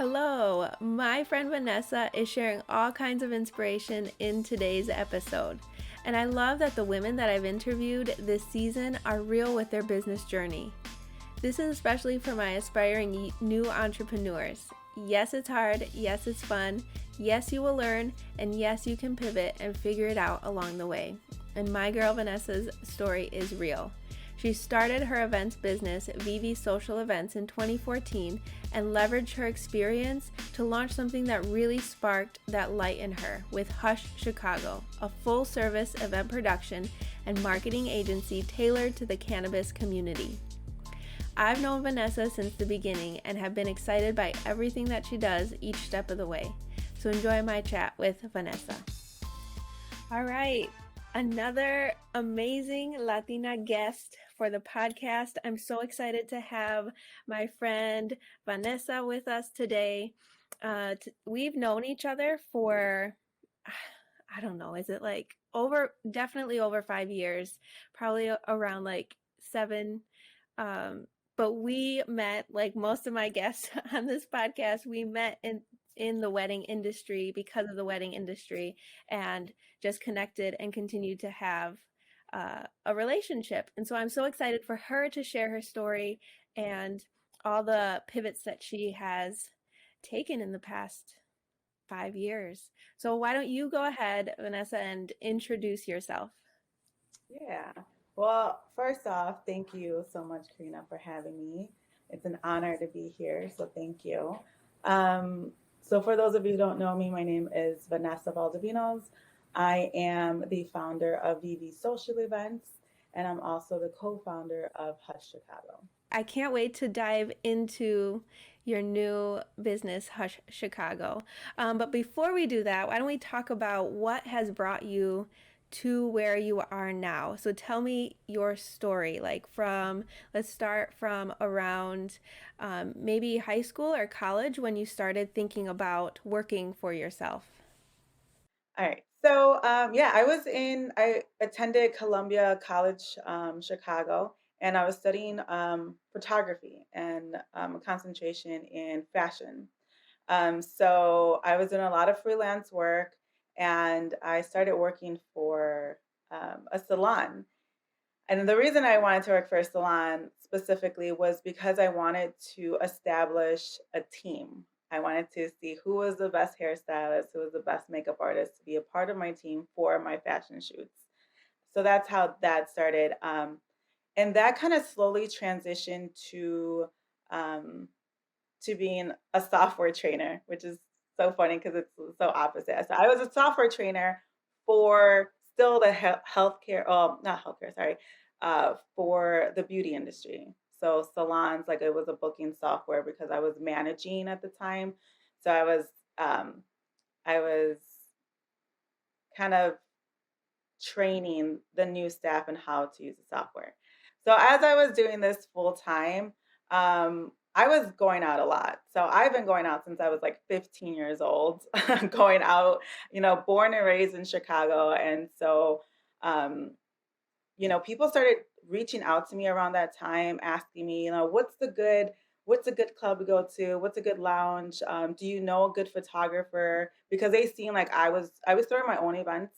Hello, my friend Vanessa is sharing all kinds of inspiration in today's episode. And I love that the women that I've interviewed this season are real with their business journey. This is especially for my aspiring new entrepreneurs. Yes, it's hard. Yes, it's fun. Yes, you will learn. And yes, you can pivot and figure it out along the way. And my girl Vanessa's story is real. She started her events business, VV Social Events, in 2014 and leveraged her experience to launch something that really sparked that light in her with Hush Chicago, a full-service event production and marketing agency tailored to the cannabis community. I've known Vanessa since the beginning and have been excited by everything that she does each step of the way. So enjoy my chat with Vanessa. All right, another amazing Latina guest for the podcast. I'm so excited to have my friend Vanessa with us today. We've known each other for, I don't know, is it like definitely over 5 years, probably around like 7. But we met, like most of my guests on this podcast, we met in the wedding industry because of the wedding industry and just connected and continued to have a relationship. And so I'm so excited for her to share her story and all the pivots that she has taken in the past 5 years. So why don't you go ahead, Vanessa, and introduce yourself? Yeah. Well, first off, thank you so much, Karina, for having me. It's an honor to be here, so thank you. For those of you who don't know me, my name is Vanessa Valdovinos. I am the founder of VV Social Events, and I'm also the co-founder of Hush Chicago. I can't wait to dive into your new business, Hush Chicago. But before we do that, why don't we talk about what has brought you to where you are now? So tell me your story, let's start from around maybe high school or college when you started thinking about working for yourself. All right. I attended Columbia College, Chicago, and I was studying photography and a concentration in fashion. So I was doing a lot of freelance work, and I started working for a salon. And the reason I wanted to work for a salon specifically was because I wanted to establish a team. I wanted to see who was the best hairstylist, who was the best makeup artist to be a part of my team for my fashion shoots. So that's how that started. And that kind of slowly transitioned um, to being a software trainer, which is so funny because it's so opposite. So I was a software trainer for still the healthcare, oh, not healthcare, sorry, for the beauty industry. So salons, like it was a booking software because I was managing at the time. So um, I was kind of training the new staff in how to use the software. So as I was doing this full time, I was going out a lot. So I've been going out since I was like 15 years old, going out, born and raised in Chicago. And so, um, people started reaching out to me around that time, asking me, what's a good club to go to? What's a good lounge? Do you know a good photographer? Because they seen like I was throwing my own events.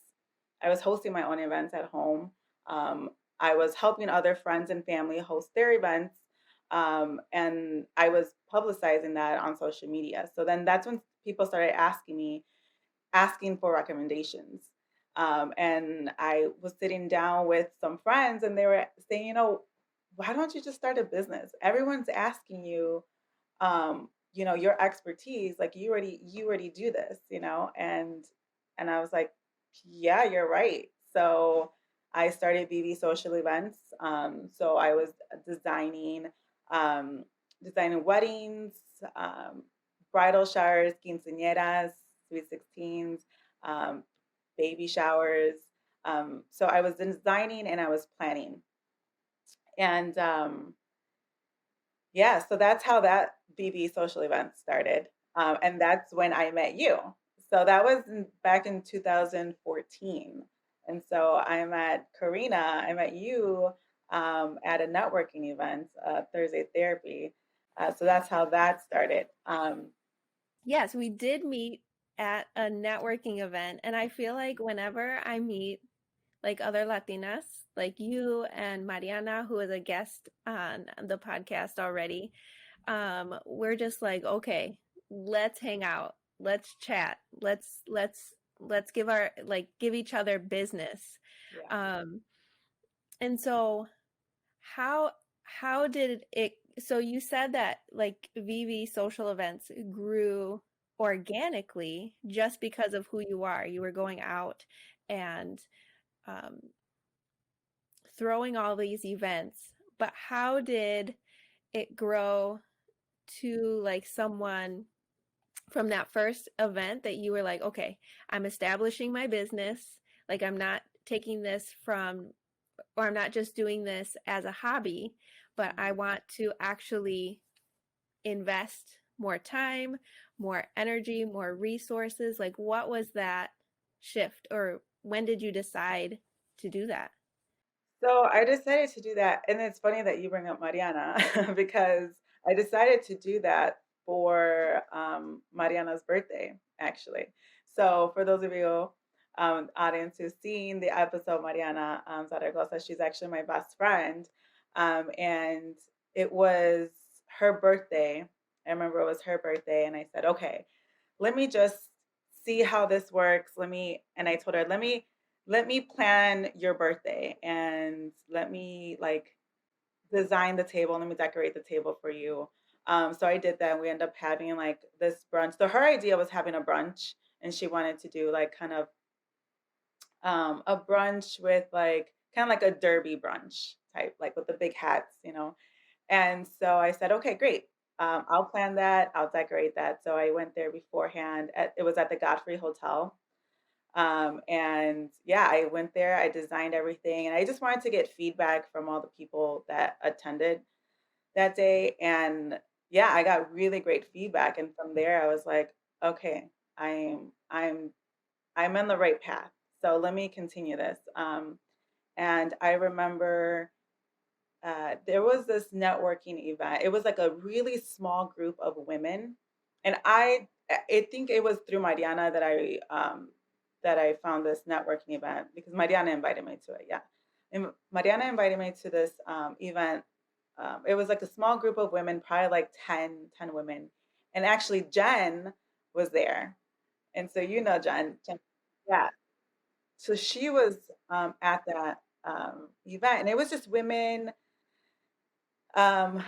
I was hosting my own events at home. Um, I was helping other friends and family host their events. And I was publicizing that on social media. So then that's when people started asking for recommendations. And I was sitting down with some friends and they were saying, why don't you just start a business? Everyone's asking you, your expertise, like you already do this, and I was like, yeah, you're right. So I started BB Social Events. So I was designing, um, designing weddings, um, bridal showers, quinceañeras, sweet 16s, um, baby showers. So I was designing and I was planning. And yeah, so that's how that BB Social Event started. And that's when I met you. So that was back in 2014. And so I met you at a networking event, Thursday Therapy. So that's how that started. Yes, we did meet at a networking event, and I feel like whenever I meet like other Latinas, like you and Mariana, who is a guest on the podcast already, we're just like, okay, let's hang out, let's chat, let's give our like give each other business. Yeah. Um, and so how how did it so you said that like VV social events grew organically just because of who you are. You were going out and um, throwing all these events, but how did it grow to like someone from that first event that you were like, okay, I'm establishing my business. Like, I'm not taking this from, or I'm not just doing this as a hobby, but I Mhm. want to actually invest more time, more energy, more resources. Like, what was that shift, or when did you decide to do that? So I decided to do that. And it's funny that you bring up Mariana because I decided to do that for Mariana's birthday, actually. So for those of you audience who's seen the episode, Mariana Zaragoza, she's actually my best friend. And it was her birthday. I remember it was her birthday. And I said, okay, let me just see how this works. And I told her, let me plan your birthday and let me like design the table. Let me decorate the table for you. So I did that. We ended up having like this brunch. So her idea was having a brunch, and she wanted to do like kind of a brunch with like kind of like a derby brunch type, like with the big hats. And so I said, okay, great. I'll plan that. I'll decorate that. So I went there beforehand. It was at the Godfrey Hotel. And yeah, I went there, I designed everything, and I just wanted to get feedback from all the people that attended that day. And yeah, I got really great feedback. And from there, I was like, okay, I'm I'm I'm on the right path. So let me continue this. And I remember there was this networking event. It was like a really small group of women, and I think it was through Mariana that I found this networking event because Mariana invited me to it. Yeah, and Mariana invited me to this event. It was like a small group of women, probably like ten women, and actually Jen was there, and so Jen, yeah. So she was at that event, and it was just women um,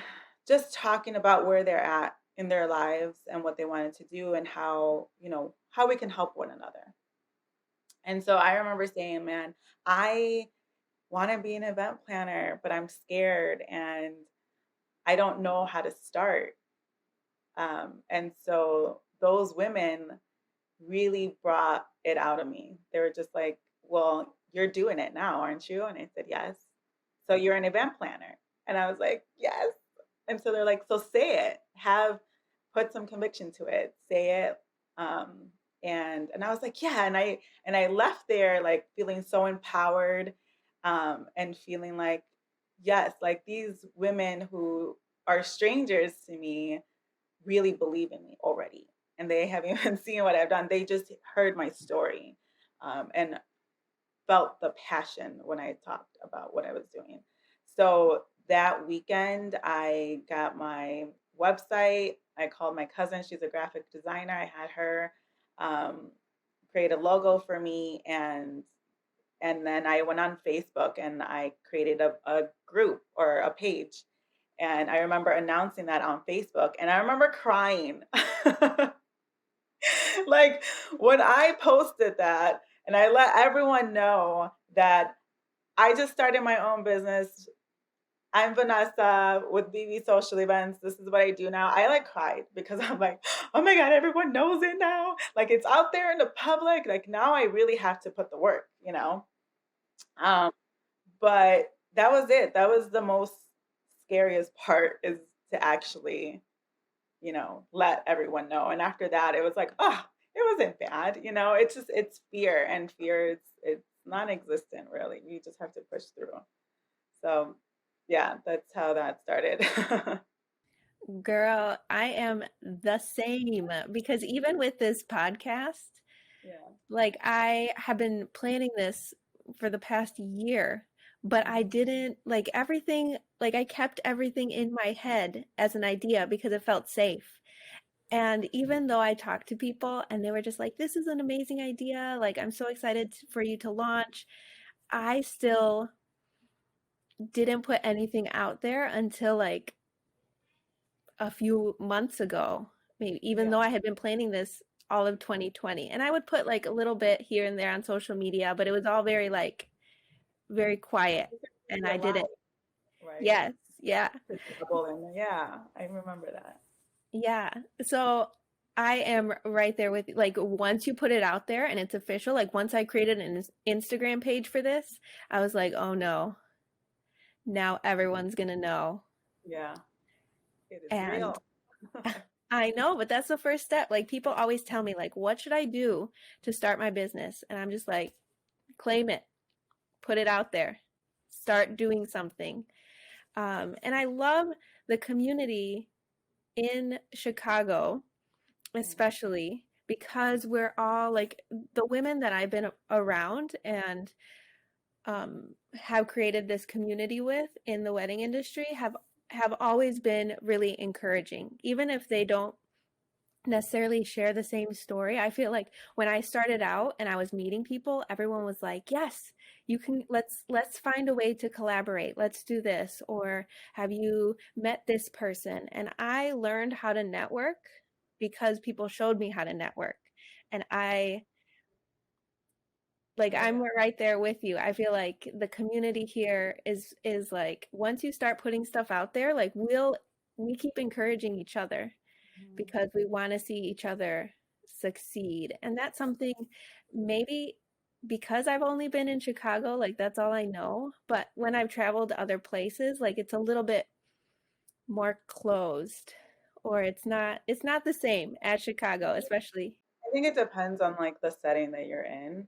just talking about where they're at in their lives and what they wanted to do and how we can help one another. And so I remember saying, man, I want to be an event planner, but I'm scared and I don't know how to start. And so those women really brought it out of me. They were just like, well, you're doing it now, aren't you? And I said, yes. So you're an event planner. And I was like, yes. And so they're like, so say it, put some conviction to it, say it. Um, and I was like, yeah. And I left there like feeling so empowered, and feeling like, yes, like these women who are strangers to me really believe in me already. And they haven't even seen what I've done. They just heard my story, and felt the passion when I talked about what I was doing. So that weekend, I got my website. I called my cousin. She's a graphic designer. I had her um, create a logo for me, and then I went on Facebook and I created a group or a page. And I remember announcing that on Facebook, and I remember crying. Like when I posted that and I let everyone know that I just started my own business. I'm Vanessa with BB Social Events. This is what I do now. I like cried because I'm like, oh my God, everyone knows it now. Like it's out there in the public. Like now I really have to put the work. Um, but that was it. That was the most scariest part is to actually let everyone know. And after that, it was like, oh, it wasn't bad. It's fear, and fear it's non-existent really. You just have to push through. So yeah, that's how that started. Girl, I am the same because even with this podcast, Yeah. like I have been planning this for the past year, but I Mhm. didn't like everything, like I kept everything in my head as an idea because it felt safe. And even though I talked to people and they were just like, this is an amazing idea, like I'm so excited for you to launch, I still didn't put anything out there until like a few months ago, maybe even Yeah. though I had been planning this all of 2020. And I would put like a little bit here and there on social media, but it was all very like very quiet. It's And your I life, didn't. right? Yes, yeah, The double in there. Yeah, I remember that. yeah. So I am right there with like once you put it out there and it's official, like once I created an Instagram page for this, I was like, oh no, now everyone's gonna know. Yeah, it is And real. I know, but that's the first step. Like people always tell me like, what should I do to start my business? And I'm just like, claim it, put it out there, start doing something. And I love the community in Chicago, Mm. especially because we're all like the women that I've been around and have created this community with in the wedding industry have always been really encouraging, even if they don't necessarily share the same story. I feel like when I started out and I was meeting people, everyone was like, "Yes, you can let's find a way to collaborate. Let's do this." Or have you met this person? And I learned how to network because people showed me how to network. And I'm Yeah. right there with you. I feel like the community here is like once you start putting stuff out there, like we keep encouraging each other Mhm. because we want to see each other succeed. And that's something maybe because I've only been in Chicago, like that's all I know. But when I've traveled to other places, like it's a little bit more closed or it's not the same as Chicago, especially. I think it depends on like the setting that you're in.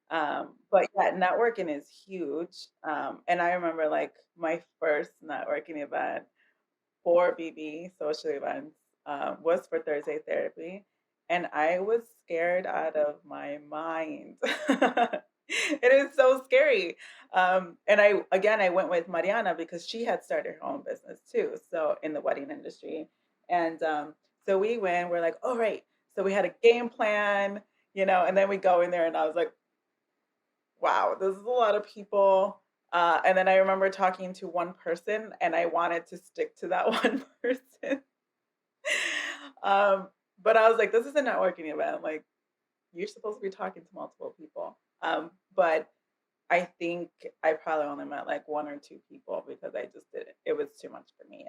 But yeah, networking is huge. And I remember like my first networking event for BB social events was for Thursday therapy, and I was scared out of my mind. It is so scary. And I went with Mariana because she had started her own business too, so in the wedding industry, and so we went. We're like, all right. So we had a game plan, and then we go in there, and I was like, wow, this is a lot of people. And then I remember talking to one person, and I wanted to stick to that one person. um, but I was like, this is a networking event. Like, you're supposed to be talking to multiple people. But I think I probably only met like one or two people because I just didn't. It was too much for me.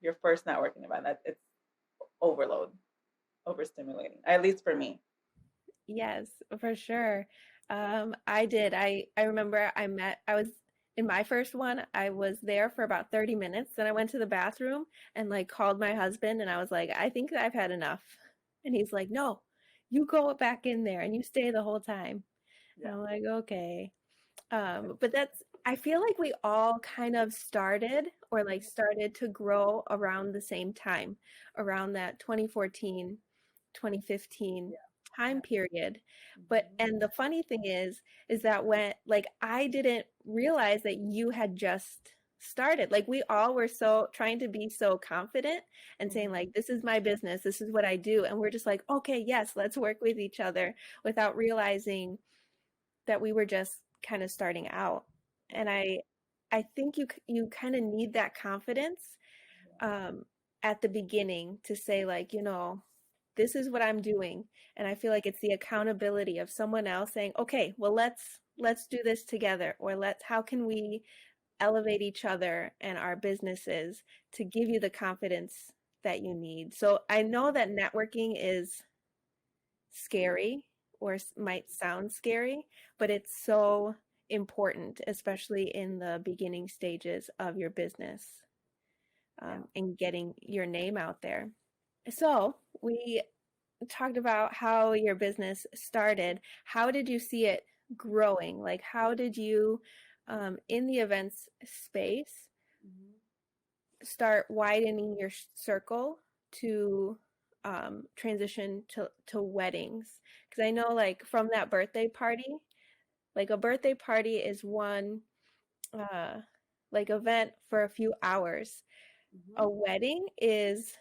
Your first networking event, it's overload, overstimulating, at least for me. Yes, for sure. I did. I remember I was in my first one, I was there for about 30 minutes. Then I went to the bathroom and like called my husband and I was like, I think that I've had enough. And he's like, no, you go back in there and you stay the whole time. And Yeah. I'm like, okay. But I feel like we all kind of started or like started to grow around the same time, around that 2014, 2015 Yeah. time period. But Mhm. and the funny thing is that when like I didn't realize that you had just started. Like we all were so trying to be so confident and saying Mhm. like this is my business, this is what I do, and we're just like, okay, yes, let's work with each other without realizing that we were just kind of starting out. And Right. I think you kind of need that confidence Yeah. um, at the beginning to say like, this is what I'm doing. And I feel like it's the accountability of someone else saying, okay, well let's do this together, or how can we elevate each other and our businesses to give you the confidence that you need. So I know that networking is scary or might sound scary, but it's so important, especially in the beginning stages of your business Yeah. and getting your name out there. So, we talked about how your business started. How did you see it growing? Like, how did you, in the events space, Mhm. start widening your circle to transition to weddings? Because I know, like, from that birthday party, like a birthday party is one uh, like event for a few hours. Mhm. A wedding is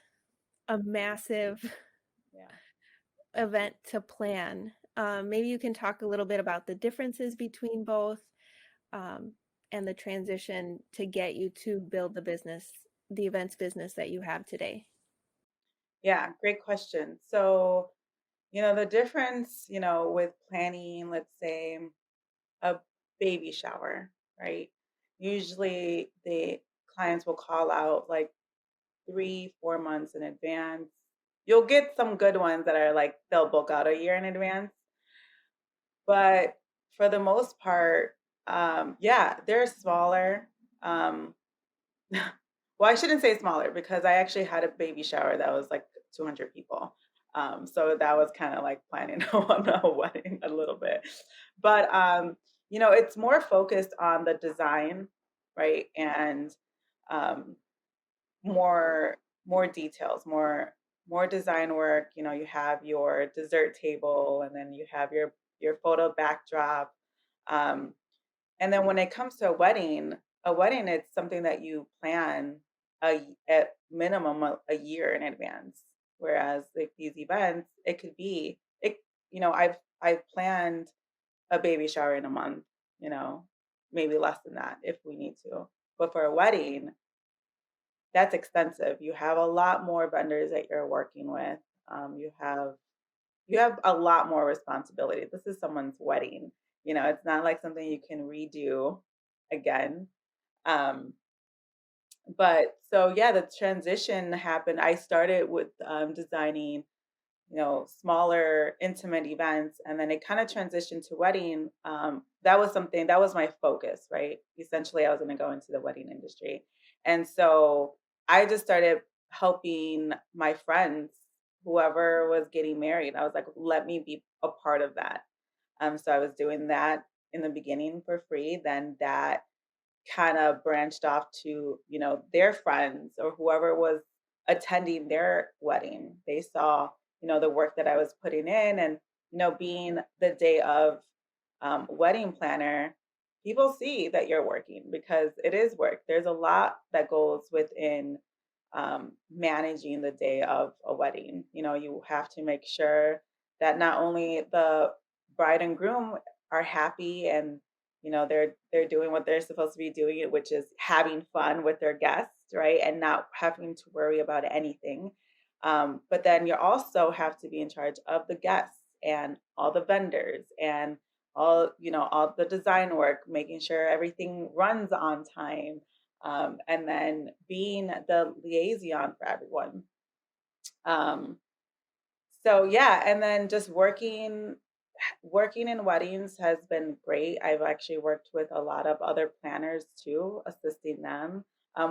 a massive Yeah. event to plan. Maybe you can talk a little bit about the differences between both, um, and the transition to get you to build the business, the events business that you have today. Yeah, great question. So, the difference, with planning, let's say, a baby shower, right? Usually the clients will call out like 3, 4 months in advance. You'll get some good ones that are like they'll book out a year in advance, but for the most part, yeah, they're smaller. Um, well, I shouldn't say smaller because I actually had a baby shower that was like 200 people. So that was kind of like planning on a wedding a little bit. But it's more focused on the design, right? And um, more more details, more design work. You have your dessert table and then you have your photo backdrop. Um, and then when it comes to a wedding is something that you plan at minimum a year in advance. Whereas like these events, it could be it. I've planned a baby shower in a month. You know, maybe less than that if we need to. But for a wedding, that's extensive. You have a lot more vendors that you're working with. You have a lot more responsibility. This is someone's wedding. It's not like something you can redo again. Um, but so yeah, the transition happened. I started with designing, smaller intimate events, and then it kind of transitioned to wedding. That was something that was my focus, right? Essentially, I was going to go into the wedding industry, and so I just started helping my friends, whoever was getting married. I was like, let me be a part of that. So I was doing that in the beginning for free. Then that kind of branched off to, their friends or whoever was attending their wedding. They saw, the work that I was putting in and, being the day of wedding planner, people see that you're working because it is work. There's a lot that goes within managing the day of a wedding. You have to make sure that not only the bride and groom are happy and they're doing what they're supposed to be doing, which is having fun with their guests, right, and not having to worry about anything. But then you also have to be in charge of the guests and all the vendors and all the design work, making sure everything runs on time, and then being the liaison for everyone. Um, so yeah, and then just working in weddings has been great. I've actually worked with a lot of other planners too, assisting them.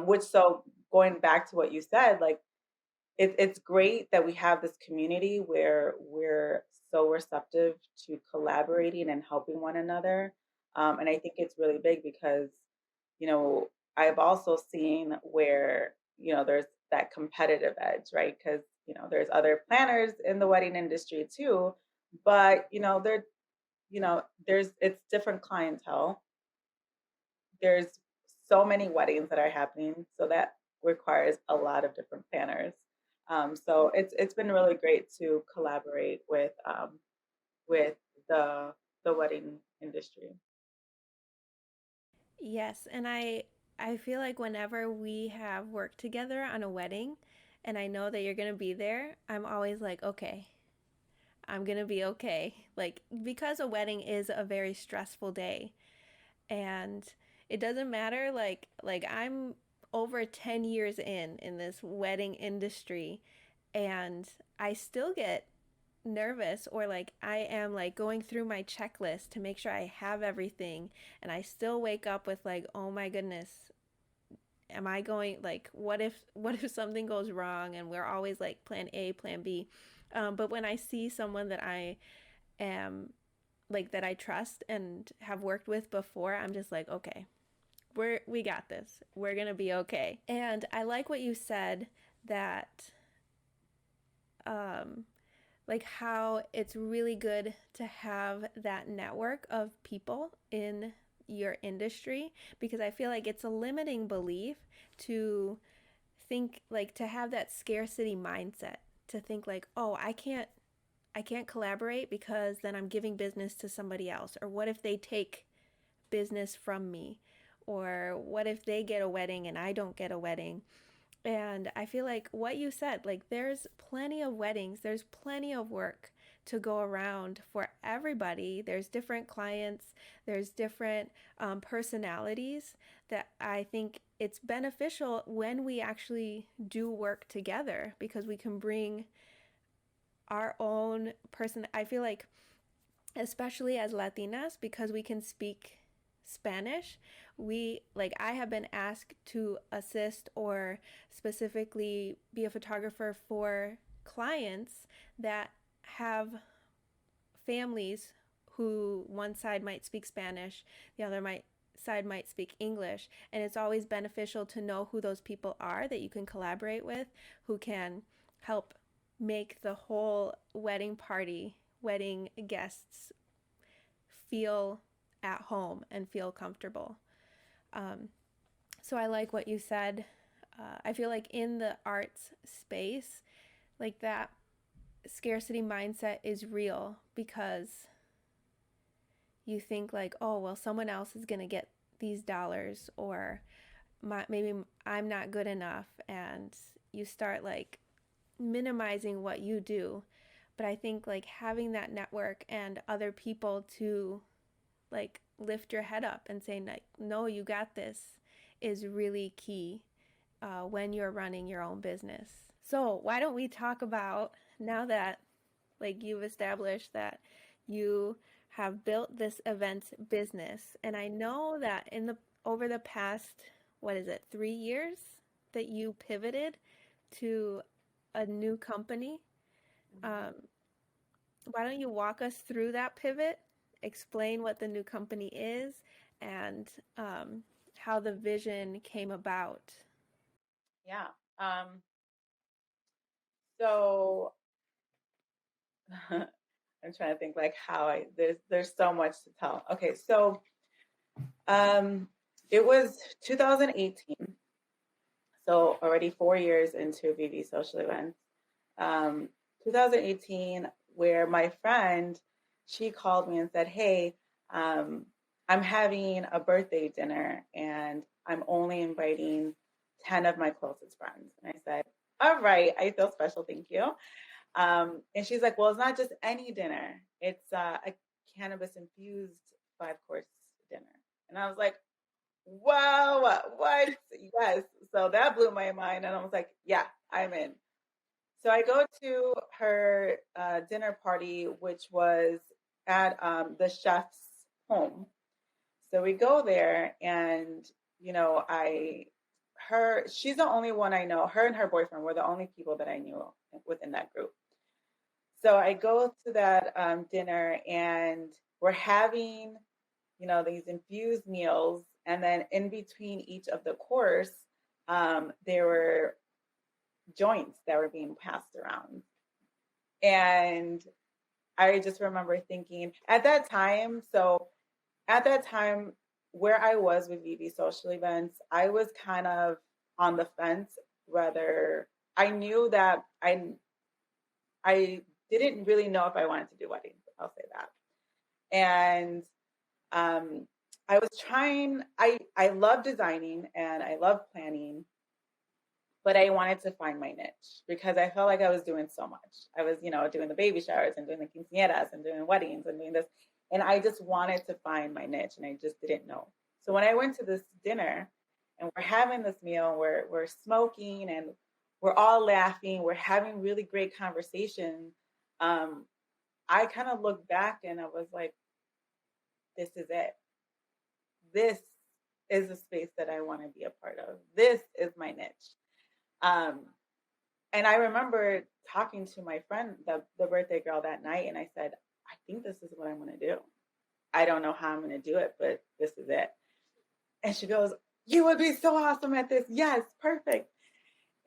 Which so going back to what you said, like it's great that we have this community where we're so receptive to collaborating and helping one another. And I think it's really big because, you know, I've also seen where, there's that competitive edge, right? Because, there's other planners in the wedding industry too, but, there's it's different clientele. There's so many weddings that are happening, so that requires a lot of different planners. So it's been really great to collaborate with the the wedding industry. Yes, and I feel like whenever we have worked together on a wedding and I know that you're going to be there, I'm always like, okay, I'm going to be okay. Like, because a wedding is a very stressful day, and it doesn't matter, like I'm over 10 years in this wedding industry, and I still get nervous, or like I am like going through my checklist to make sure I have everything, and I still wake up with like, oh my goodness, am I going, like, what if something goes wrong? And we're always like plan A, plan B. But when I see someone that I am, like, that I trust and have worked with before, I'm just like, okay, we got this. We're going to be okay. And I like what you said that um like how it's really good to have that network of people in your industry, because I feel like it's a limiting belief to think like to have that scarcity mindset, to think like, "Oh, I can't collaborate because then I'm giving business to somebody else, or what if they take business from me, or what if they get a wedding and I don't get a wedding?" And I feel like what you said, like there's plenty of weddings, there's plenty of work to go around for everybody. There's different clients, there's different personalities, that I think it's beneficial when we actually do work together, because we can bring our own person. I feel like, especially as Latinas, because we can speak Spanish, we like I have been asked to assist or specifically be a photographer for clients that have families who one side might speak Spanish, the other side might speak English, and it's always beneficial to know who those people are that you can collaborate with, who can help make the whole wedding party, wedding guests feel at home and feel comfortable. Um, so I like what you said. I feel like in the arts space, like that scarcity mindset is real, because you think like, oh, well, someone else is going to get these dollars, or maybe I'm not good enough. And you start like minimizing what you do. But I think like having that network and other people to like lift your head up and say like, no, you got this, is really key when you're running your own business. So why don't we talk about, now that like you've established that you have built this event business, and I know that in the over the past, what is it, 3 years, that you pivoted to a new company. um, why don't you walk us through that pivot, explain what the new company is, and how the vision came about? Yeah. So I'm trying to think like how there's so much to tell. Okay, so um it was 2018, so already 4 years into VV Social Events. 2018, where my friend, she called me and said, "Hey, um, I'm having a birthday dinner and I'm only inviting 10 of my closest friends." And I said, "All right, I feel special, thank you." And she's like, "Well, it's not just any dinner, it's a cannabis infused 5 course dinner." And I was like, "Wow, what?" Yes. So that blew my mind. And I was like, "Yeah, I'm in." So I go to her dinner party, which was at the chef's home. So we go there, and she's the only one I know. Her and her boyfriend were the only people that I knew within that group. So I go to that dinner, and we're having, these infused meals, and then in between each of the course, there were joints that were being passed around. And I just remember thinking at that time, where I was with VV Social Events, I was kind of on the fence whether I knew that I didn't really know if I wanted to do weddings. I'll say that. And I was trying, I love designing and I love planning, but I wanted to find my niche because I felt like I was doing so much. I was, doing the baby showers and doing the quinceañeras and doing weddings and doing this. And I just wanted to find my niche and I just didn't know. So when I went to this dinner and we're having this meal, we're smoking and we're all laughing, we're having really great conversation. I kind of looked back and I was like, this is it. This is a space that I want to be a part of. This is my niche. Um, and I remember talking to my friend, the birthday girl, that night, and I said, I think this is what I'm going to do. I don't know how I'm going to do it, but this is it. And she goes, you would be so awesome at this. Yes, perfect.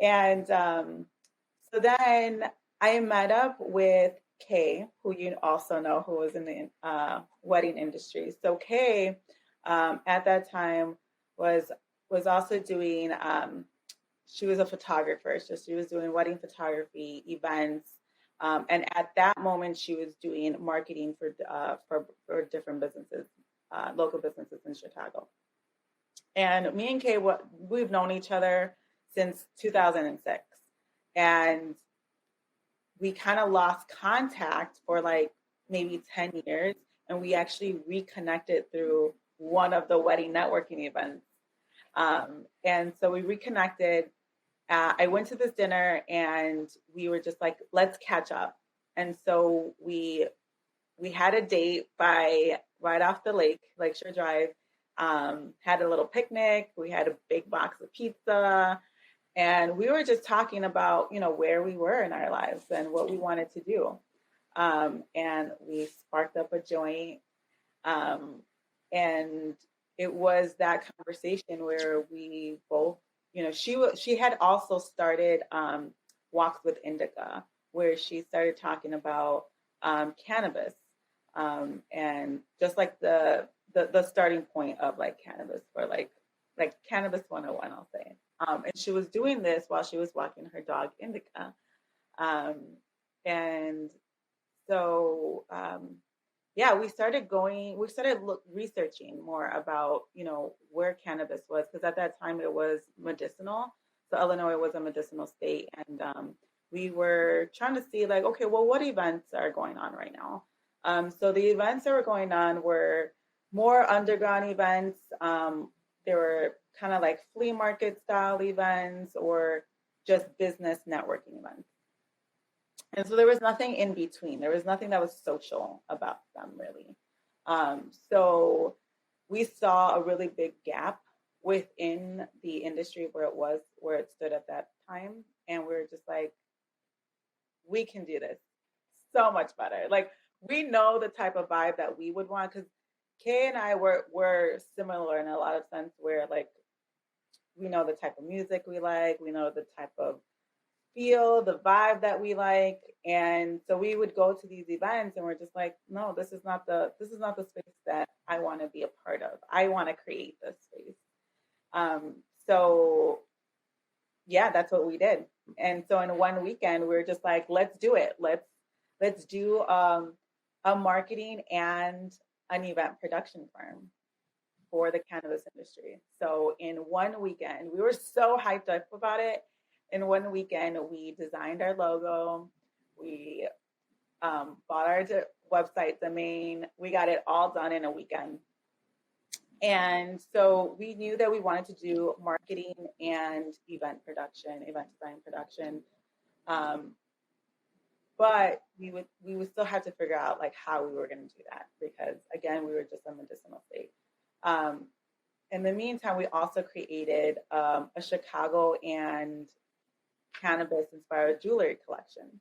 And so then I met up with Kay, who you also know, who was in the wedding industry. So Kay, at that time, was was also doing. She was a photographer, so she was doing wedding photography events. And at that moment, she was doing marketing for different businesses, local businesses in Chicago. And me and Kay, we've known each other since 2006, and we kind of lost contact for like maybe 10 years, and we actually reconnected through one of the wedding networking events. And so we reconnected. I went to this dinner, and we were just like, let's catch up. And so we had a date by right off the lake, Lakeshore Drive. Had a little picnic. We had a big box of pizza, and we were just talking about, where we were in our lives and what we wanted to do. And we sparked up a joint, and it was that conversation where we both, she had also started Walks with Indica, where she started talking about cannabis, and just like the starting point of like cannabis, for like cannabis 101, I'll say. And she was doing this while she was walking her dog Indica. Um, and so yeah, we started researching more about, where cannabis was, because at that time it was medicinal. So Illinois was a medicinal state, and we were trying to see like, okay, well, what events are going on right now? So the events that were going on were more underground events. There were kind of like flea market style events, or just business networking events. And so there was nothing in between. There was nothing that was social about them, really. So we saw a really big gap within the industry where it stood at that time. And we were just like, we can do this so much better. Like, we know the type of vibe that we would want, because Kay and I were similar in a lot of sense, where like we know the type of music we like, we know the type of feel, the vibe that we like. And so we would go to these events, and we're just like, no, this is not the space that I want to be a part of. I want to create this space. So yeah, that's what we did. And so in one weekend, we were just like, let's do it. Let's do a marketing and an event production firm for the cannabis industry. So in one weekend, we were so hyped up about it. In one weekend, we designed our logo. We bought our website domain. We got it all done in a weekend. And so we knew that we wanted to do marketing and event design production. But we would still have to figure out like how we were going to do that, because again, we were just a medicinal state. In the meantime, we also created a Chicago and cannabis inspired jewelry collection,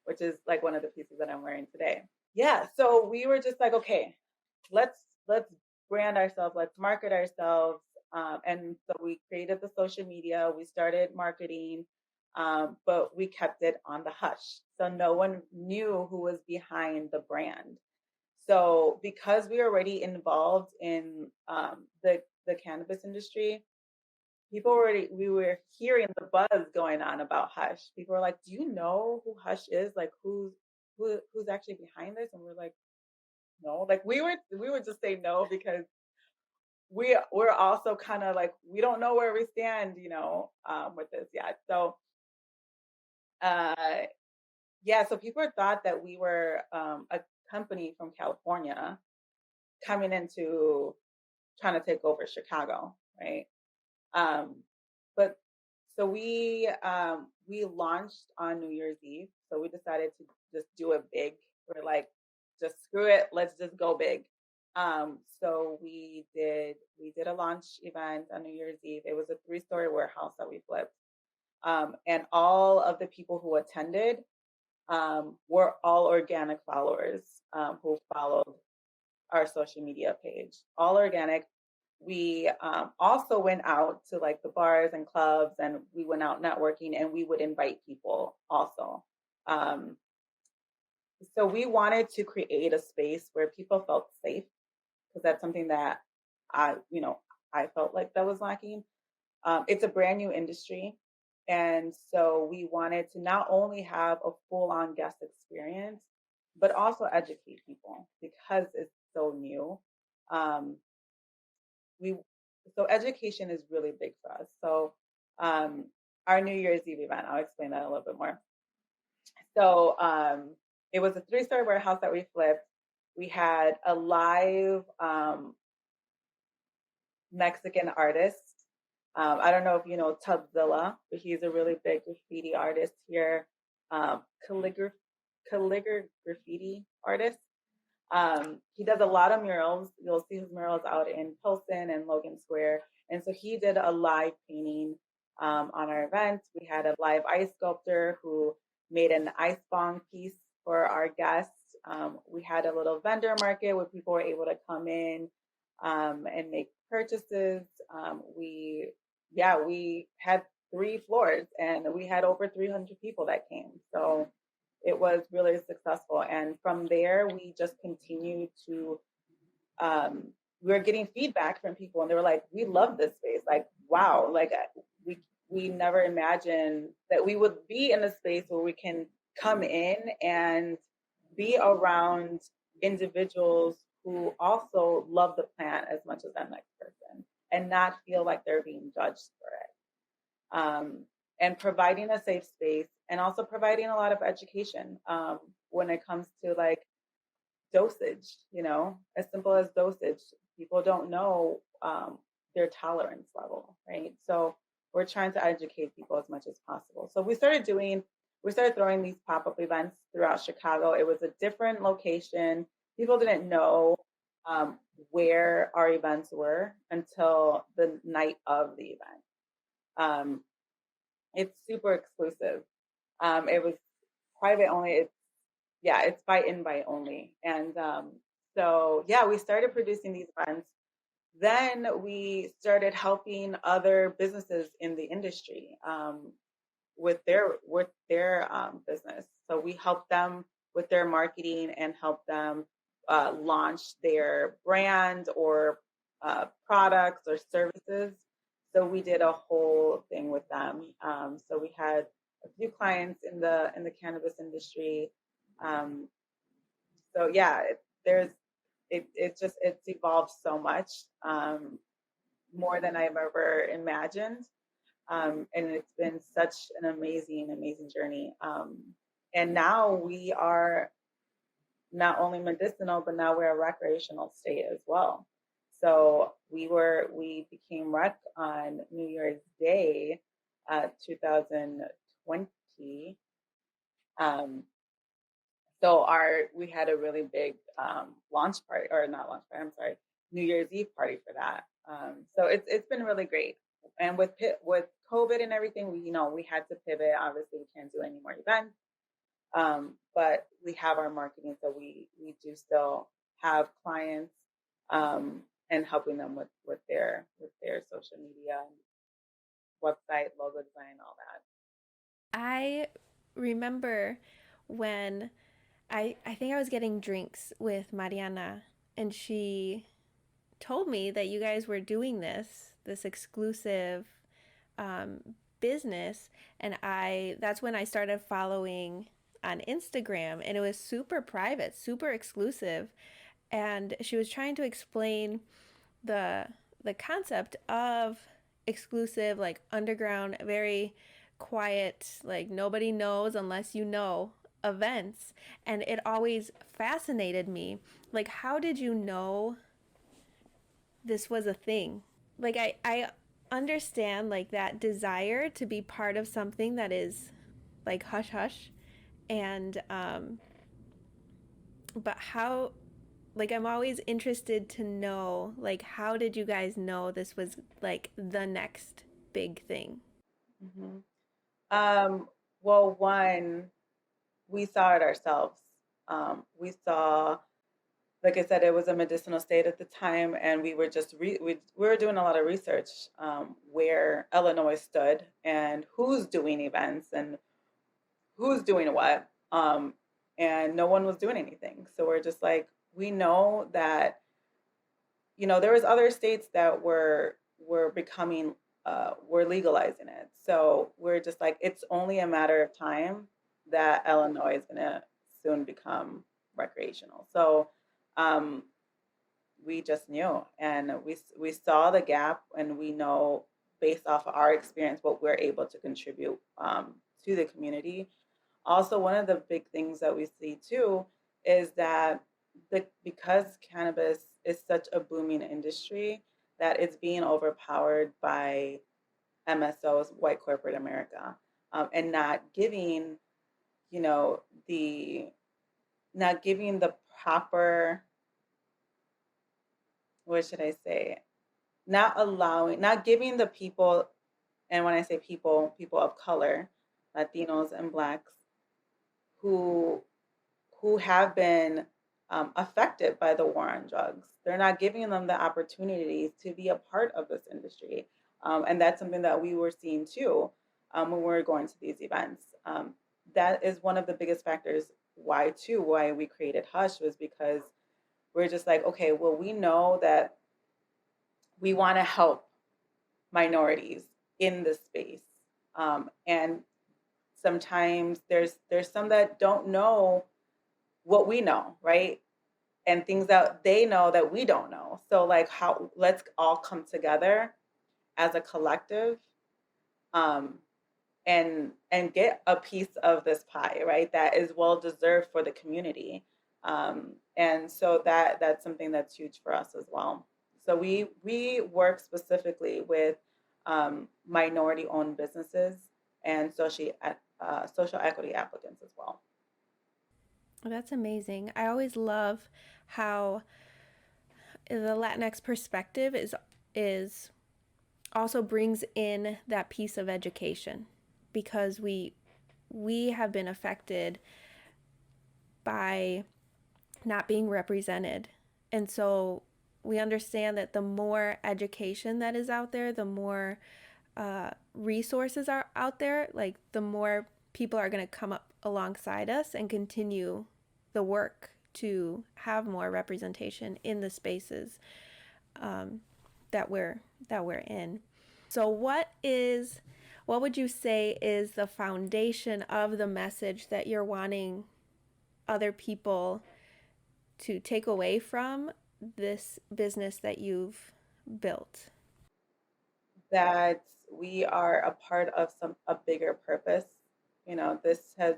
which is like one of the pieces that I'm wearing today. Yeah, so we were just like, okay, let's brand ourselves, let's market ourselves. And so we created the social media, we started marketing, but we kept it on the hush. So no one knew who was behind the brand. So because we were already involved in the cannabis industry, we were hearing the buzz going on about Hush. People were like, do you know who Hush is? Like, who's actually behind this? And we're like, no. Like, we would just say no, because we're also kind of like, we don't know where we stand, with this yet. So uh yeah, so people thought that we were a company from California coming into trying to take over Chicago, right? Um, but so we launched on New Year's Eve. So we decided to just do it big. We're like, just screw it, let's just go big. So we did a launch event on New Year's Eve. It was a 3-story warehouse that we flipped. And all of the people who attended were all organic followers, who followed our social media page. All organic. we also went out to like the bars and clubs, and we went out networking, and we would invite people also. Um, so we wanted to create a space where people felt safe, because that's something that I, I felt like that was lacking. It's a brand new industry. And so we wanted to not only have a full on guest experience, but also educate people because it's so new. Um, we so education is really big for us. So um, our New Year's Eve event, I'll explain that a little bit more. So it was a three-story warehouse that we flipped. We had a live Mexican artist. I don't know if you know Tubzilla, but he's a really big graffiti artist here. Calligraphy, graffiti artist. He does a lot of murals. You'll see his murals out in Pilsen and Logan Square. And so he did a live painting on our event. We had a live ice sculptor who made an ice bong piece for our guests. We had a little vendor market where people were able to come in and make purchases. We had 3 floors, and we had over 300 people that came. So it was really successful. And from there, we just continued to, we were getting feedback from people, and they were like, we love this space. Like, wow, like we, we never imagined that we would be in a space where we can come in and be around individuals who also love the plant as much as that next person, and not feel like they're being judged for it. And providing a safe space, and also providing a lot of education when it comes to like dosage, as simple as dosage. People don't know their tolerance level, right? So we're trying to educate people as much as possible. So we started throwing these pop-up events throughout Chicago. It was a different location. People didn't know where our events were until the night of the event. It's super exclusive. It was private only. It's by invite only. And so, yeah, we started producing these events. Then we started helping other businesses in the industry with their business. So we helped them with their marketing and helped them launch their brand or products or services. So we did a whole thing with them. So we had a few clients in the cannabis industry. Um, so yeah, it's evolved so much, more than I've ever imagined. And it's been such an amazing journey. And now we are not only medicinal, but now we're a recreational state as well. So we became rec on New Year's Day, 2020. Um, so we had a really big launch party, or not launch party, I'm sorry, New Year's Eve party for that. So it's been really great. And with COVID and everything, we had to pivot. Obviously, we can't do any more events, but we have our marketing, so we do still have clients, and helping them with their social media, website, logo design, all that. I remember when I think I was getting drinks with Mariana, and she told me that you guys were doing this exclusive um, business, and I that's when I started following on Instagram, and it was super private, super exclusive, and she was trying to explain the the concept of exclusive, like underground, very quiet, like nobody knows unless you know events, and it always fascinated me, like how did you know this was a thing? Like I understand like that desire to be part of something that is like hush hush, and but how, like I'm always interested to know, like how did you guys know this was like the next big thing? Hmm. Well, one, we saw it ourselves. We saw like I said, it was a medicinal state at the time, and we were just we were doing a lot of research, where Illinois stood and who's doing events and who's doing what, and no one was doing anything. So we're just like, we know that there was other states that were becoming were legalizing it. So we're just like, it's only a matter of time that Illinois is gonna soon become recreational. So um, we just knew, and we saw the gap, and we know based off of our experience what we're able to contribute to the community. Also, one of the big things that we see too is that because cannabis is such a booming industry, that it's being overpowered by MSOs, white corporate America, and you know, the not giving the proper, what should I say, not giving the people, and when I say people, people of color, Latinos and Blacks, who have been affected by the war on drugs. They're not giving them the opportunities to be a part of this industry. And that's something that we were seeing too, when we were going to these events. That is one of the biggest factors why we created Hush, was because we're just like, okay, well, we know that we want to help minorities in this space. And sometimes there's some that don't know what we know, right? And things that they know that we don't know. So like, how let's all come together as a collective, um, and get a piece of this pie, right? That is well deserved for the community. And so that's something that's huge for us as well. So we work specifically with minority owned businesses and social equity applicants as well. That's amazing. I always love how the Latinx perspective is also brings in that piece of education, because we have been affected by not being represented. And so we understand that the more education that is out there, the more resources are out there, like the more people are going to come up alongside us and continue the work to have more representation in the spaces um, that we're in. So what would you say is the foundation of the message that you're wanting other people to take away from this business that you've built? That we are a part of a bigger purpose. This has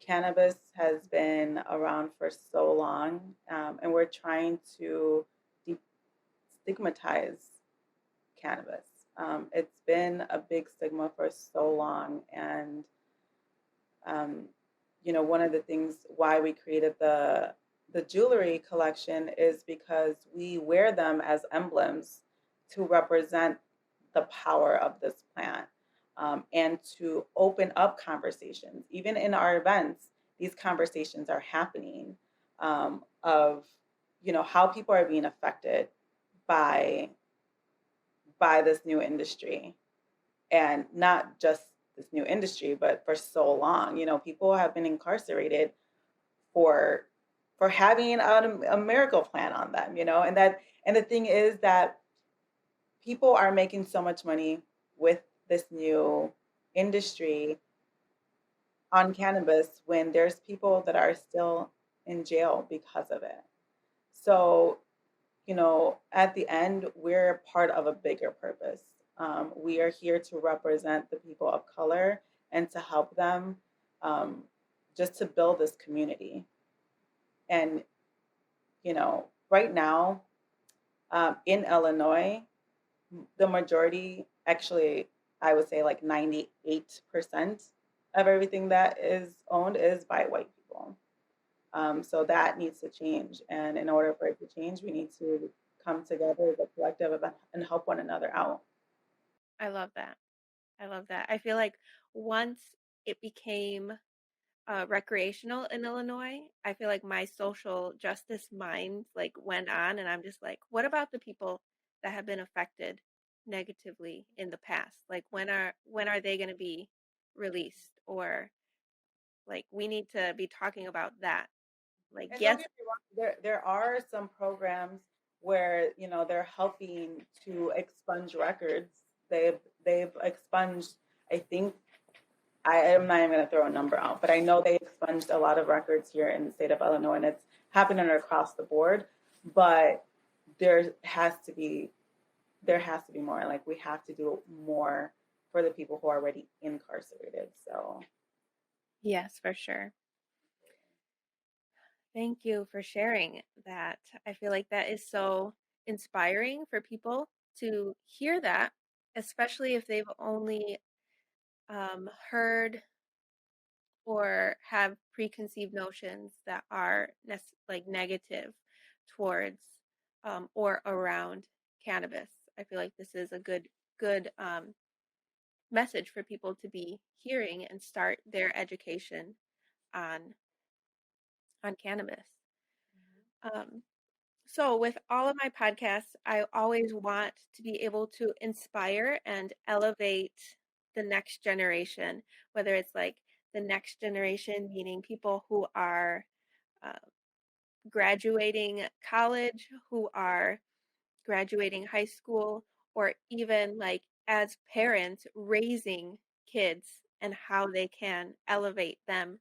cannabis has been around for so long, and we're trying to destigmatize cannabis. It's been a big stigma for so long, and um, one of the things why we created the jewelry collection is because we wear them as emblems to represent the power of this plant, and to open up conversations. Even in our events, these conversations are happening, of how people are being affected by this new industry, and not just this new industry, but for so long. People have been incarcerated for having a miracle plan on them. And the thing is that people are making so much money with this new industry on cannabis when there's people that are still in jail because of it. So, at the end, we're part of a bigger purpose. We are here to represent the people of color and to help them, um, just to build this community. And, right now, in Illinois, the majority, actually, I would say like 98% of everything that is owned is by white people. So that needs to change. And in order for it to change, we need to come together as a collective and help one another out. I love that. I love that. I feel like once it became recreational in Illinois, I feel like my social justice mind like went on, and I'm just like, what about the people that have been affected negatively in the past? Like, when are they going to be released? Or like, we need to be talking about that. Like, And don't yes, get me wrong, there are some programs where they're helping to expunge records. They've expunged. I think I am not even going to throw a number out, but I know they expunged a lot of records here in the state of Illinois, and it's happening across the board. But there has to be there has to be more. Like we have to do more for the people who are already incarcerated. So yes, for sure. Thank you for sharing that. I feel like that is so inspiring for people to hear that, especially if they've only heard or have preconceived notions that are like negative towards or around cannabis. I feel like this is a good message for people to be hearing and start their education on cannabis. Um, so with all of my podcasts, I always want to be able to inspire and elevate the next generation, whether it's like the next generation, meaning people who are uh, graduating college, who are graduating high school, or even like as parents raising kids and how they can elevate them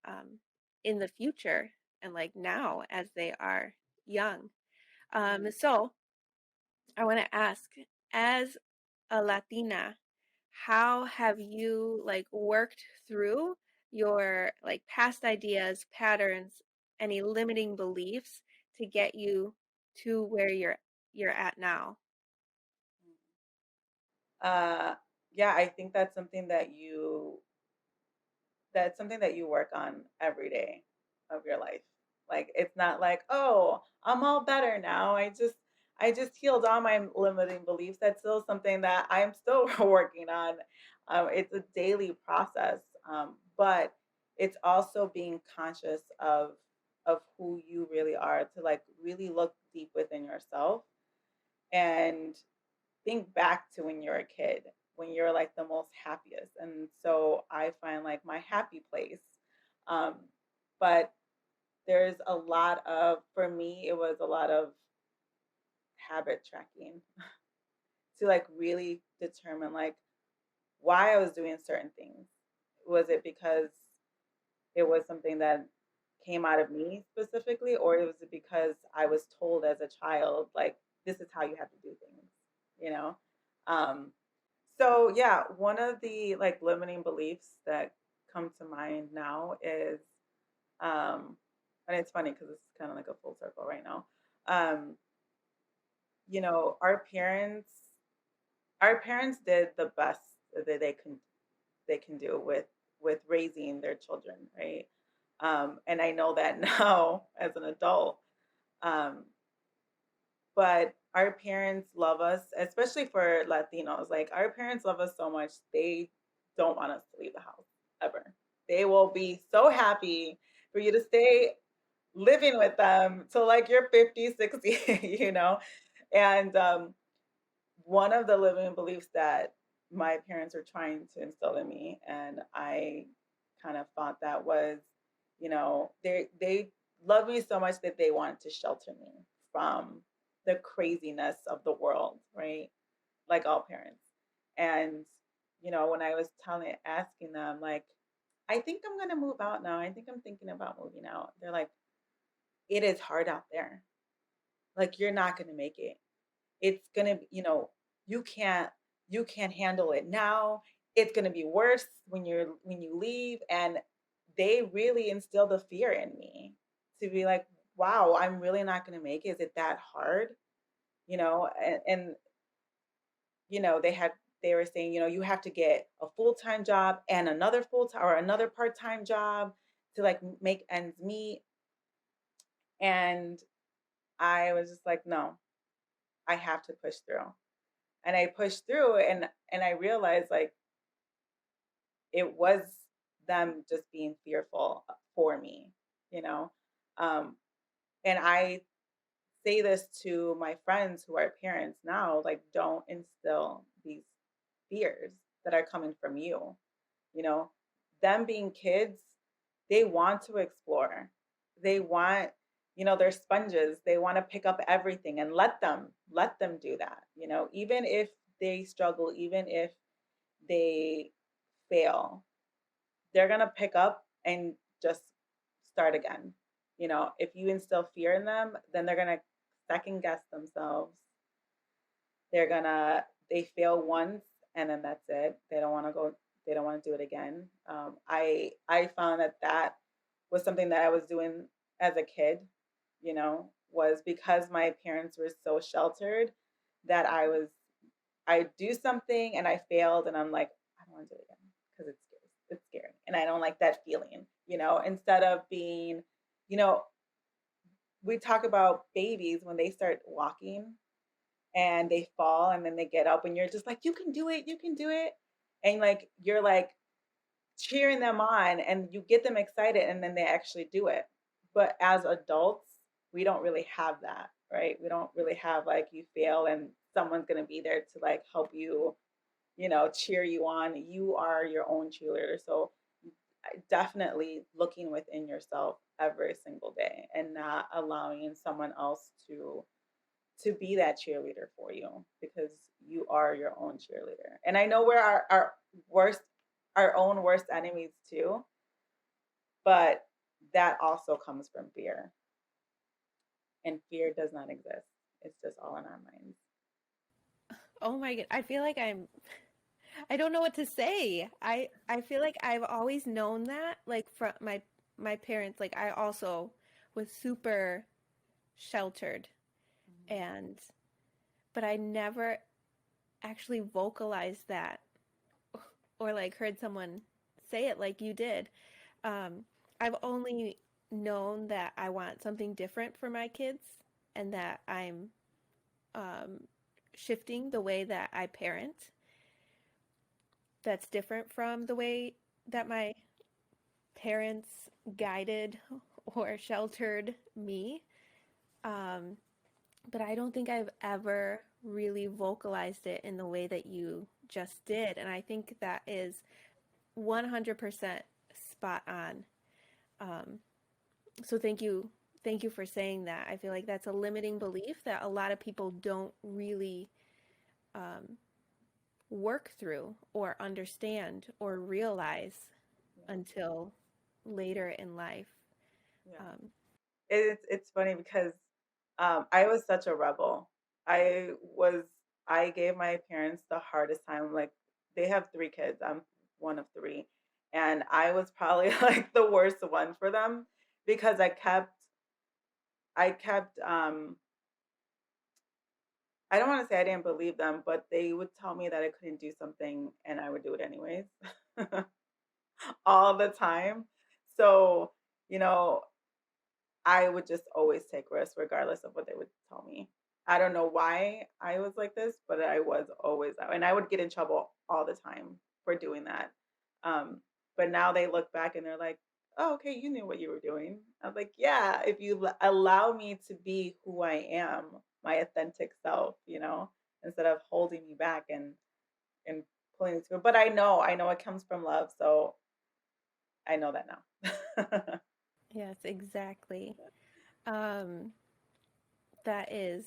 um, in the future and like now as they are young. So I want to ask, as a Latina, how have you like worked through your like past ideas, patterns, any limiting beliefs to get you to where you're at now? uh, yeah, I think that's something that you work on every day of your life. Like it's not like, oh, I'm all better now. I just healed all my limiting beliefs. That's still something that I'm still working on. It's a daily process, but it's also being conscious of who you really are, to like really look deep within yourself and think back to when you're a kid, when you're like the most happiest. And so I find like my happy place. Um, but there's a lot of, for me, it was a lot of habit tracking to like really determine like why I was doing certain things. Was it because it was something that came out of me specifically, or was it because I was told as a child, like, this is how you have to do things, you know? Um, So yeah, one of the like limiting beliefs that come to mind now is, and it's funny because it's kind of like a full circle right now. Um, our parents did the best that they can do with raising their children, right? And I know that now as an adult. Um, but our parents love us, especially for Latinos. Like our parents love us so much, they don't want us to leave the house ever. They will be so happy for you to stay living with them till like you're 50, 60, you know? And one of the living beliefs that my parents are trying to instill in me, and I kind of thought that was, they love me so much that they wanted to shelter me from the craziness of the world, right? Like all parents. And when I was asking them, like, I think I'm gonna move out now. I think I'm thinking about moving out. They're like, it is hard out there. Like you're not gonna make it. It's gonna be, you can't you can't handle it now. It's gonna be worse when you leave. And they really instill the fear in me to be like, wow, I'm really not gonna make it. Is it that hard? And they were saying, you have to get a full-time job and another full-time or another part-time job to like make ends meet. And I was just like, no, I have to push through. And I pushed through, and I realized like it was them just being fearful for me, you know? Um, and I say this to my friends who are parents now, like, don't instill these fears that are coming from you, you know? Them being kids, they want to explore. They want, they're sponges. They want to pick up everything, and let them do that, even if they struggle, even if they fail, they're going to pick up and just start again. If you instill fear in them, then they're going to second guess themselves. They fail once, and then that's it. They don't want to do it again. I found that was something that I was doing as a kid, was because my parents were so sheltered that I do something and I failed, and I'm like, I don't want to do it again because it's scary and I don't like that feeling, instead of being, you know, we talk about babies when they start walking and they fall and then they get up and you're just like, you can do it, you can do it. And like you're like cheering them on and you get them excited and then they actually do it. But as adults, we don't really have that, right? We don't really have like you fail and someone's going to be there to like help you, cheer you on. You are your own cheerleader. So definitely looking within yourself every single day and not allowing someone else to be that cheerleader for you, because you are your own cheerleader. And I know we're our own worst enemies too, but that also comes from fear. And fear does not exist. It's just all in our minds. Oh my God. I don't know what to say. I feel like I've always known that, like from my parents, like I also was super sheltered, Mhm. and but I never actually vocalized that or like heard someone say it like you did. Um, I've only known that I want something different for my kids and that I'm um, shifting the way that I parent that's different from the way that my parents guided or sheltered me. Um, but I don't think I've ever really vocalized it in the way that you just did. And I think that is 100% spot on. Um, so thank you. Thank you for saying that. I feel like that's a limiting belief that a lot of people don't really um, work through or understand or realize Yeah. until later in life. Yeah. Um, It's funny because I was such a rebel. I was I gave my parents the hardest time. Like, they have three kids. I'm one of three. And I was probably like the worst one for them because I kept I don't want to say I didn't believe them, but they would tell me that I couldn't do something and I would do it anyways all the time. So, you know, I would just always take risks regardless of what they would tell me. I don't know why I was like this, but I was always that way. And I would get in trouble all the time for doing that. Um, but now they look back and they're like, oh, okay, you knew what you were doing. I was like, yeah, if you allow me to be who I am, my authentic self, instead of holding me back and pulling me through. But I know it comes from love. So I know that now. yes, exactly. Um, that is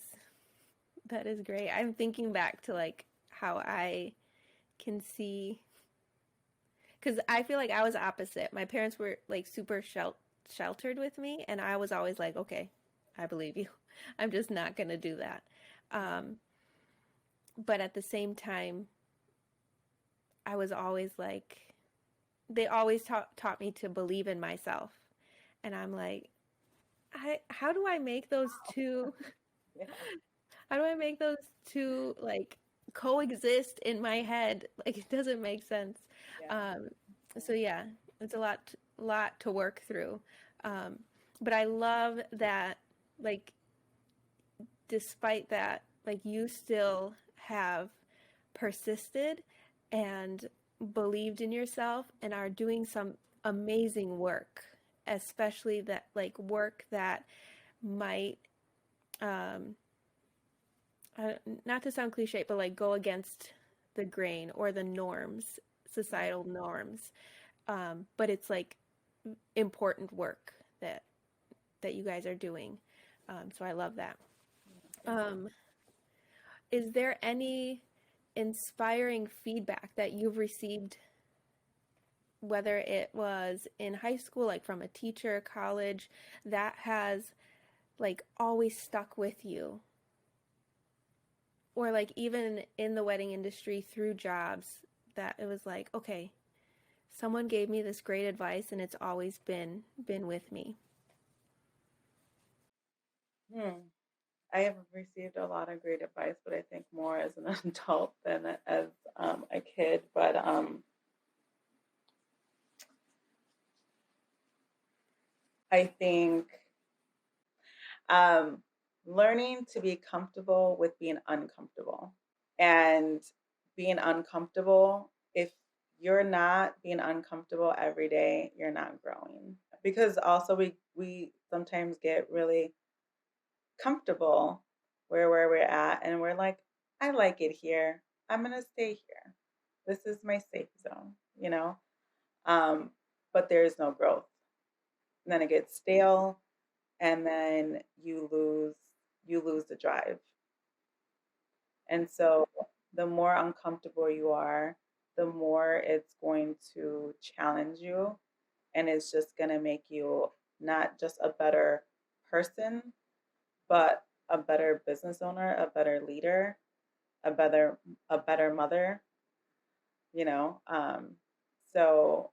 that is great. I'm thinking back to like how I can see because I feel like I was opposite. My parents were like super sheltered with me, and I was always like, okay, I believe you. I'm just not gonna do that. Um, but at the same time, I was always like, they always taught me to believe in myself, and I'm like, how do I make those two? Yeah, How do I make those two like coexist in my head? Like it doesn't make sense. yeah, Um, yeah. so yeah, it's a lot to work through. Um, but I love that like despite that, like you still have persisted and believed in yourself and are doing some amazing work, especially that like work that might um not to sound cliche, but like go against the grain or the norms, societal norms. But it's like important work that you guys are doing. So I love that. Thank you. Um, is there any inspiring feedback that you've received, whether it was in high school, like from a teacher, college, that has like always stuck with you? Or like even in the wedding industry through jobs, that it was like, okay, someone gave me this great advice and it's always been with me. Hmm. I have received a lot of great advice, but I think more as an adult than as a kid. But I think um, learning to be comfortable with being uncomfortable and being uncomfortable. If you're not being uncomfortable every day, you're not growing. Because also we sometimes get really comfortable where we're at, and we're like, I like it here. I'm gonna stay here. This is my safe zone, you know. Um, but there is no growth. And then it gets stale, and then you lose the drive. And so the more uncomfortable you are, the more it's going to challenge you, and it's just going to make you not just a better person, but a better business owner, a better leader, a better mother, you know. So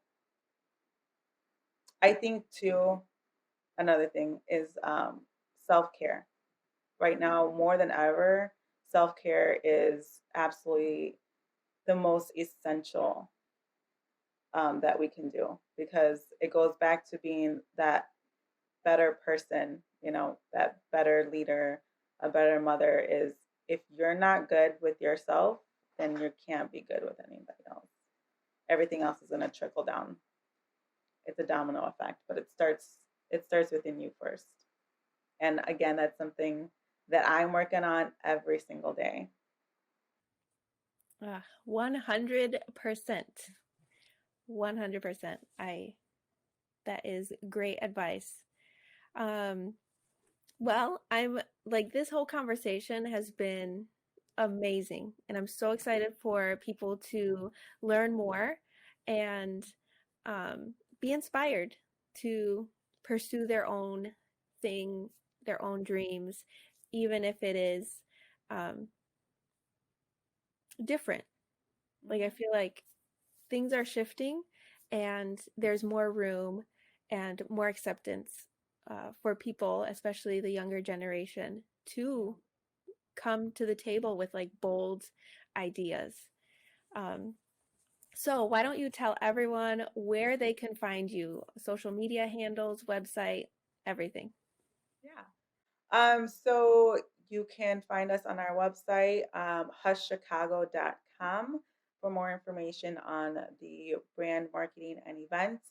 I think too, another thing is self-care. Right now, more than ever, self-care is absolutely the most essential that we can do, because it goes back to being that better person, you know, that better leader, a better mother. Is if you're not good with yourself, then you can't be good with anybody else. Everything else is going to trickle down. It's a domino effect, but it starts within you first. And again, that's something that I'm working on every single day. 100%. 100%. That is great advice. Um, well, I'm like, this whole conversation has been amazing, and I'm so excited for people to learn more and be inspired to pursue their own thing, their own dreams, even if it is um, different. Like, I Mm-hmm. feel like things are shifting and there's more room and more acceptance for people, especially the younger generation, Yeah. to come to the table with like bold ideas. Um, so, why don't you tell everyone where they can find you? Social media handles, website, everything. Yeah. So you can find us on our website, hushchicago.com, for more information on the brand marketing and events,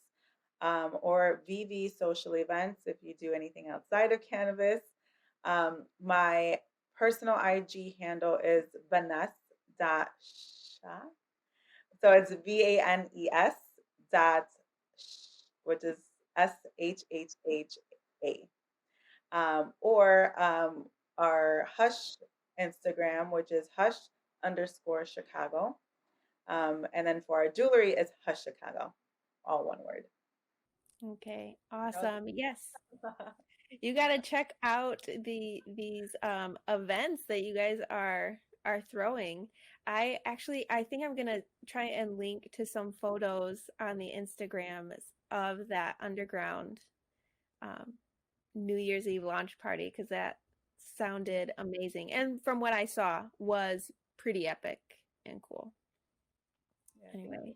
or VV social events if you do anything outside of cannabis. My personal IG handle is Vanessa.Shah. So it's VANES dot, which is SHHHA. Or our Hush Instagram, which is hush_Chicago. And then for our jewelry, it's Hush Chicago, all one word. Okay, That awesome. Yes. was You got to check out these events that you guys are throwing. I think I'm gonna try and link to some photos on the Instagrams of that underground um, New Year's Eve launch party because that sounded amazing, and from what I saw was pretty epic and cool. yeah, thank you. Anyway,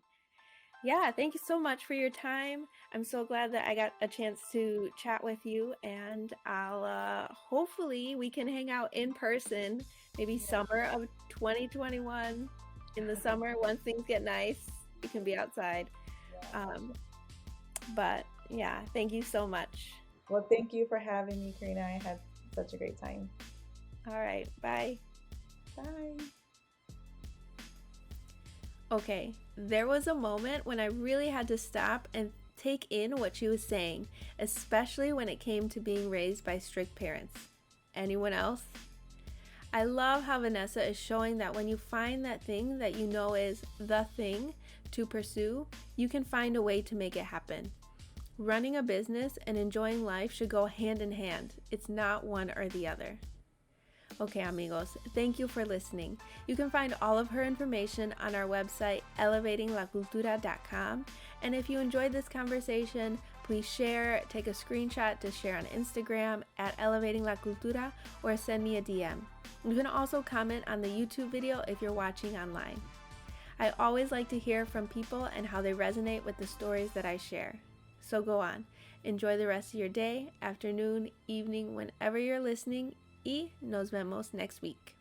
yeah, thank you so much for your time. I'm so glad that I got a chance to chat with you, and I'll hopefully we can hang out in person maybe Yeah. summer of 2021, in the summer once things get nice. You can be outside. Yeah, for Um, sure. but yeah, thank you so much. Well, thank you for having me, Karina. I had such a great time. All right, bye. Bye. Okay, there was a moment when I really had to stop and take in what she was saying, especially when it came to being raised by strict parents. Anyone else? I love how Vanessa is showing that when you find that thing that you know is the thing to pursue, you can find a way to make it happen. Running a business and enjoying life should go hand in hand. It's not one or the other. Okay, amigos, thank you for listening. You can find all of her information on our website, elevatinglacultura.com. And if you enjoyed this conversation, please share, take a screenshot to share on Instagram at elevatinglacultura, or send me a DM. You can also comment on the YouTube video if you're watching online. I always like to hear from people and how they resonate with the stories that I share. So go on, enjoy the rest of your day, afternoon, evening, whenever you're listening, y nos vemos next week.